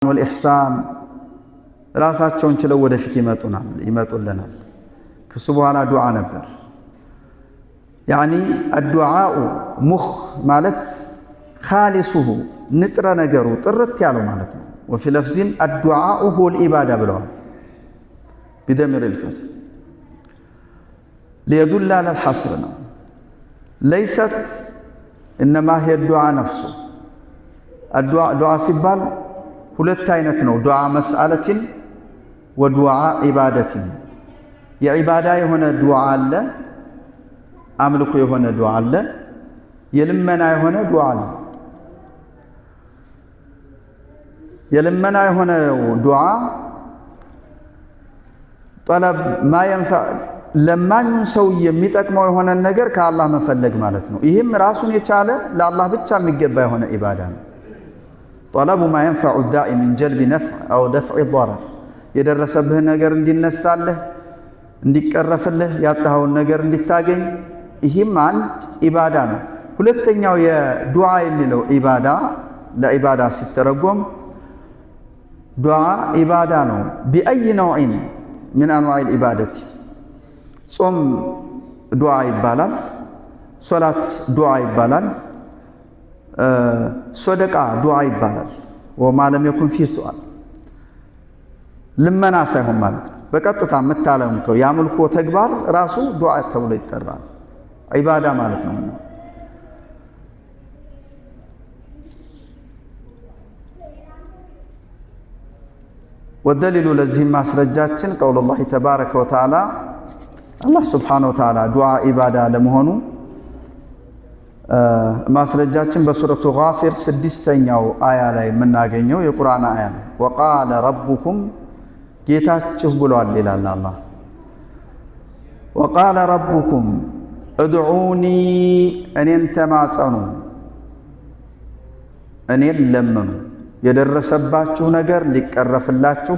والإحسان ራሳቸውን ችለው ወደፊት ይመጡልናል ከሱ በኋላ ዱዓ ነበር يعني الدعاء مخ ማለት خالصه ንጥረ ነገሩ ጥርት ያለው ማለት ነው وفي لفظ الدعاء هو العبادة ብለዋል بدمر الفصل ليدل على الحصر ነው ليست إنما هي الدعاء نفسه الدعاء ሲባል ሁለት አይነት ነው ዱዓ መስአለትን ወዱዓ ኢባደትን የኢባዳ የሆነ ዱዓ አለ አምልኮ የሆነ ዱዓ አለ የልመና የሆነ ዱዓ አለ የልመና የሆነ ዱዓ طلب ما ينفع ለማኙን ሰው የሚጠቅመው የሆነ ነገር ከአላህ መፈለግ ማለት ነው ይሄም ራሱን የቻለ ለአላህ ብቻ የሚገባ የሆነ ኢባዳ ነው طلب ما ينفع الداعي من جلب نفع أو دفع ضرر يدرسبه ነገር እንዲነሳልህ እንዲቀረፍልህ ያጣኸውን ነገር እንዲታገኝ ይሄም አንድ ኢባዳ ነው ሁለተኛው የዱዓ የሚለው ኢባዳ ለኢባዳ ሲተረጎም ዱዓ ኢባዳ ነው بأي نوع من أنواع العبادة ጾም ዱዓ ይባላል ሶላት ዱዓ ይባላል ሶደቃ ዱዓ ይባላል وما لم يكن فيه سؤال ልመና ሳይሆን ማለት ነው በቀጥታ መታለምከው ያምልኮ ተግባር ራሱ ዱዓ ተብሎ ይጠራል ኢባዳ ማለት ነው والدليل لذي ማስረጃችን قول الله تبارك وتعالى الله سبحانه وتعالى ዱዓ ኢባዳ ለመሆኑ ማስረጃችን በሱረቱ ጋፊር 6ኛው አያ ላይ የምናገኘው የቁርአን አያ ነው وقال ربكم ጌታችሁ ብሏል ይላል አላህ وقال ربكم ادعوني እኔን ተማጸኑ እኔን ለምኑ የደረሰባችሁ ነገር ሊቀረፍላችሁ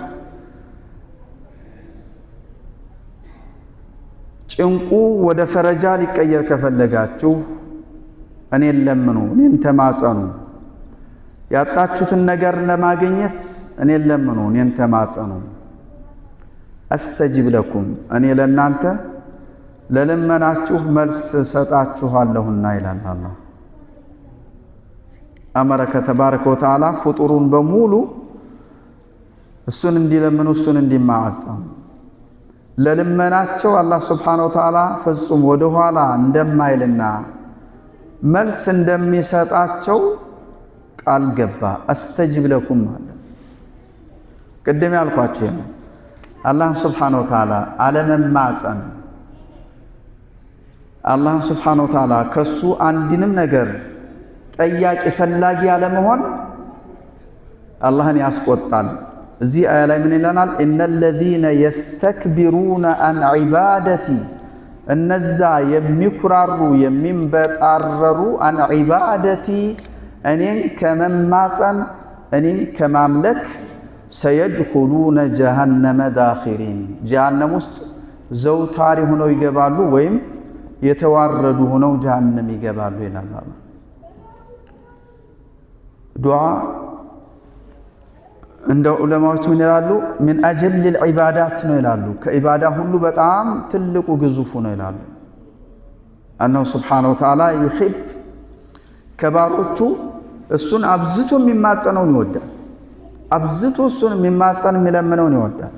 ጭንቁ ወደ ፈረጃ ሊቀየር ከፈለጋችሁ እኔን ለምኑ እኔን ተማጸኑ ያጣችሁትን ነገር ለማግኘት እኔን ለምኑ እኔን ተማጸኑ አስተጂብ ለኩም እኔ ለናንተ ለለመናችሁ መልስ ሰጣችኋለሁና ይላል አላህ አመረከ ተባረከ ወተዓላ ፍጡሩን በሙሉ እሱን እንዲለምኑ እሱን እንዲማጸኑ ለልመናቸው አላህ Subhanahu Wa Ta'ala ፍጹም ወደ ኋላ እንደማይልና መልስ እንደሚሰጣቸው ቃል ገባ አስተጂብ ለኩም ማለት ቀደም ያልኳችሁ ነው አላህ Subhanahu Wa Ta'ala አለመማጸን አላህ Subhanahu Wa Ta'ala ከሱ አንድንም ነገር ጠያቂ ፈላጊ ያለመሆን አላህን ያስቆጣል እዚህ አያ ላይ ምን ይላል ኢነል ለዚነ يستكبرون عن عبادتي እነዛ የሚኩራሩ የሚንበጣረሩ عن عبادتي እኔን ከመማጸን እኔን ከማምለክ سيدخلون جهنم داخرين جهنم ውስጥ ዘውታሪ ሆነው ይገባሉ ወይም የተዋረዱ ሆነው جهنم ይገባሉ ይላል አላህ ዱዓ እንደ ዑለማዎች ምን ይላሉ من اجل العبادات ነው ይላሉ ከኢባዳ ሁሉ በጣም ትልቁ ግዙፉ ነው ይላሉ أنه سبحانه وتعالى يحب ከባሮቹ እሱን አብዝቶ የሚማጸነው ይወዳል አብዝቶ እሱን የሚማጸን የሚለምነው ይወዳል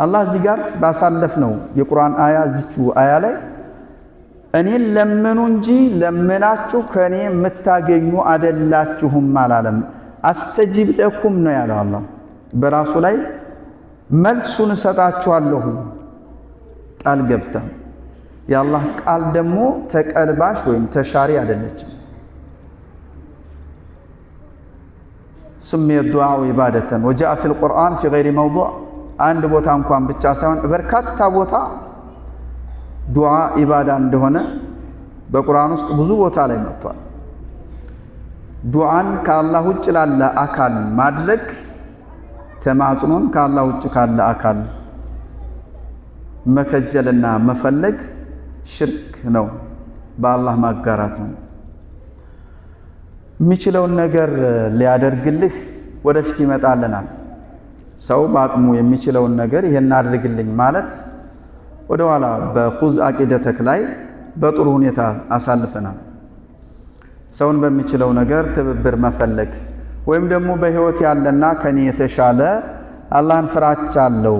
አላህ እዚህ ጋር ባሳለፍነው የቁርአን አያ እዚቹ አያ ላይ እኔን ለምኑ እንጂ ለምናችሁ ከኔ የምታገኙ አይደላችሁም አላለም አስተጂብ ለኩም ነው ያለው አላህ በራሱ ላይ መልሱን ሰጣችኋለሁ ቃል ገብታ የአላህ ቃል ደግሞ ተቀልባሽ ወይም ተሻሪ አይደለችም سمي الدعاء عبادة وجاء في القرآن في غير موضوع عند بوتا እንኳን ብቻ ሳይሆን በርካታ ቦታ ዱዓ ኢባዳ እንደሆነ በቁርአን ውስጥ ብዙ ቦታ ላይ መጥቷል ዱዓን ከአላህ ውጭ ላለ አካል ማድረግ ተማጽኖን ከአላህ ውጭ ካለ አካል መከጀልና መፈለግ ሽርክ ነው በአላህ ማጋራት ነው የሚችለውን ነገር ሊያደርግልህ ወደፊት ይመጣልናል። ሰው በአቅሙ የሚችለውን ነገር ይሄን አድርግልኝ ማለት ወደ ኋላ በኹዝ አቂደተክ ላይ በጥሩ ሁኔታ አሳልፈናል። ሰውን በሚችለው ነገር ትብብር መፈለግ ወይም ደግሞ በህይወት ያለና ከኔ የተሻለ አላህን ፍራቻለሁ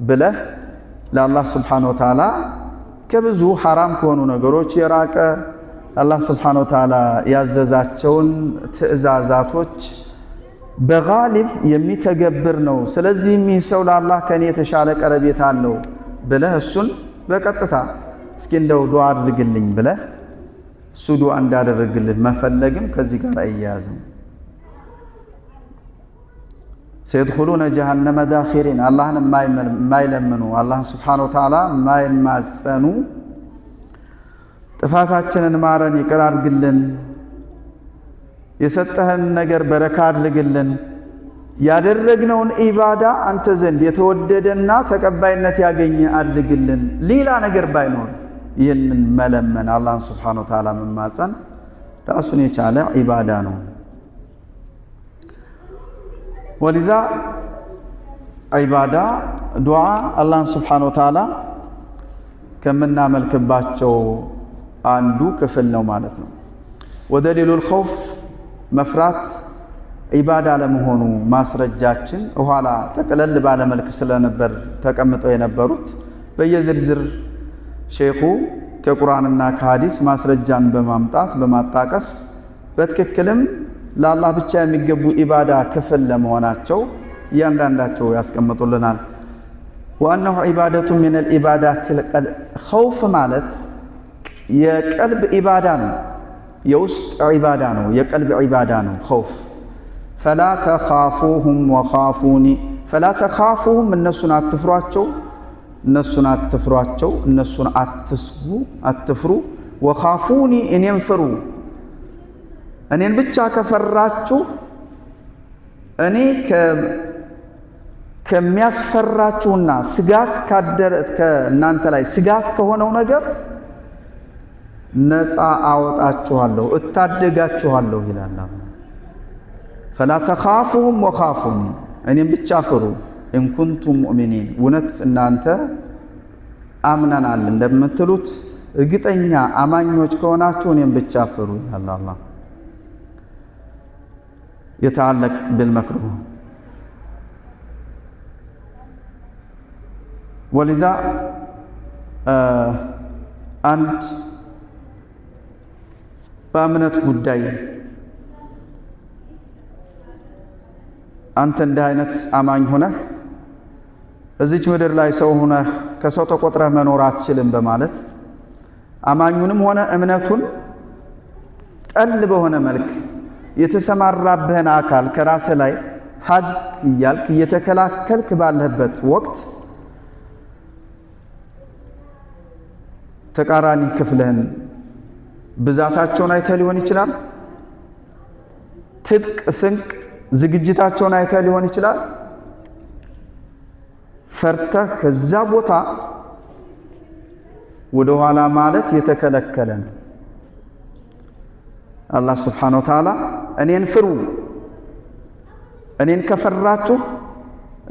ብለህ ለአላህ Subhanahu Wa Ta'ala ከብዙ ሐራም ከሆኑ ነገሮች የራቀ አላህ Subhanahu Wa Ta'ala ያዘዛቸውን ትዕዛዛቶች በጋሊብ የሚተገብር ነው። ስለዚህ ይህ ሰው ለአላህ ከኔ የተሻለ ቀረቤታ አለው ብለህ እሱን በቀጥታ እስኪ እንደው ዱዓ አድርግልኝ ብለህ እሱ ዱዓ እንዳደረግልህ መፈለግም ከዚህ ጋር አይያዝም። ሰይድኹሉነ ጀሃነመ ዳኺሪን አላህን የማይለምኑ አላህን Subhanahu Wa Ta'ala የማይማጸኑ ጥፋታችንን ማረን ይቅር አድርግልን፣ የሰጠህን ነገር በረካ አድርግልን፣ ያደረግነውን ኢባዳ አንተ ዘንድ የተወደደና ተቀባይነት ያገኘ አድርግልን፣ ሌላ ነገር ባይኖር ይህንን መለመን አላህን Subhanahu Wa Ta'ala መማጸን ራሱን የቻለ ኢባዳ ነው። ወሊዛ ዒባዳ ዱዓ አላህን Subhanahu Wa Ta'ala ከምናመልክባቸው አንዱ ክፍል ነው ማለት ነው። ወደሊሉል ኸውፍ መፍራት ዒባዳ ለመሆኑ ማስረጃችን ኋላ ጠቅለል ባለ መልክ ስለነበር ተቀምጠው የነበሩት በየዝርዝር ሼኹ ከቁርአንና ከሐዲስ ማስረጃን በማምጣት በማጣቀስ በትክክልም ለአላህ ብቻ የሚገቡ ኢባዳ ክፍል ለመሆናቸው እያንዳንዳቸው ያስቀምጡልናል። ወአነሁ ዒባደቱ ሚነል ኢባዳቲል ቀልብ ኸውፍ ማለት የቀልብ ኢባዳ ነው፣ የውስጥ ዒባዳ ነው፣ የቀልብ ዒባዳ ነው ኸውፍ። ፈላ ተኻፉሁም ወኻፉኒ ፈላ ተኻፉሁም እነሱን አትፍሯቸው፣ እነሱን አትፍሯቸው፣ እነሱን አትስጉ አትፍሩ። ወኻፉኒ እኔን ፍሩ፣ እኔን ብቻ ከፈራችሁ እኔ ከሚያስፈራችሁና ስጋት ከእናንተ ላይ ስጋት ከሆነው ነገር ነፃ አወጣችኋለሁ እታደጋችኋለሁ ይላል። ፈላ ተኻፉሁም ወኻፉኒ እኔን ብቻ ፍሩ ኢንኩንቱም ሙእሚኒን እውነት እናንተ አምነናል እንደምትሉት እርግጠኛ አማኞች ከሆናችሁ እኔን ብቻ ፍሩ ይላል አላህ። يتعلق بالمكروه ولذا አንድ በእምነት ጉዳይ አንተ እንደ አይነት አማኝ ሆነህ እዚች ምድር ላይ ሰው ሆነህ ከሰው ተቆጥረህ መኖር አትችልም በማለት አማኙንም ሆነ እምነቱን ጠል በሆነ መልክ የተሰማራብህን አካል ከራስ ላይ ሐቅ እያልክ እየተከላከልክ ባለህበት ወቅት ተቃራኒ ክፍልህን ብዛታቸውን አይተህ ሊሆን ይችላል። ትጥቅ ስንቅ ዝግጅታቸውን አይተህ ሊሆን ይችላል። ፈርተህ ከዛ ቦታ ወደ ኋላ ማለት የተከለከለ ነው። አላህ Subhanahu Wa Ta'ala እኔን ፍሩ፣ እኔን ከፈራችሁ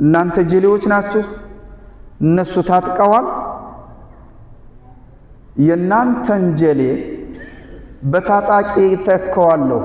እናንተ ጀሌዎች ናችሁ፣ እነሱ ታጥቀዋል፣ የናንተን ጀሌ በታጣቂ ተከዋለሁ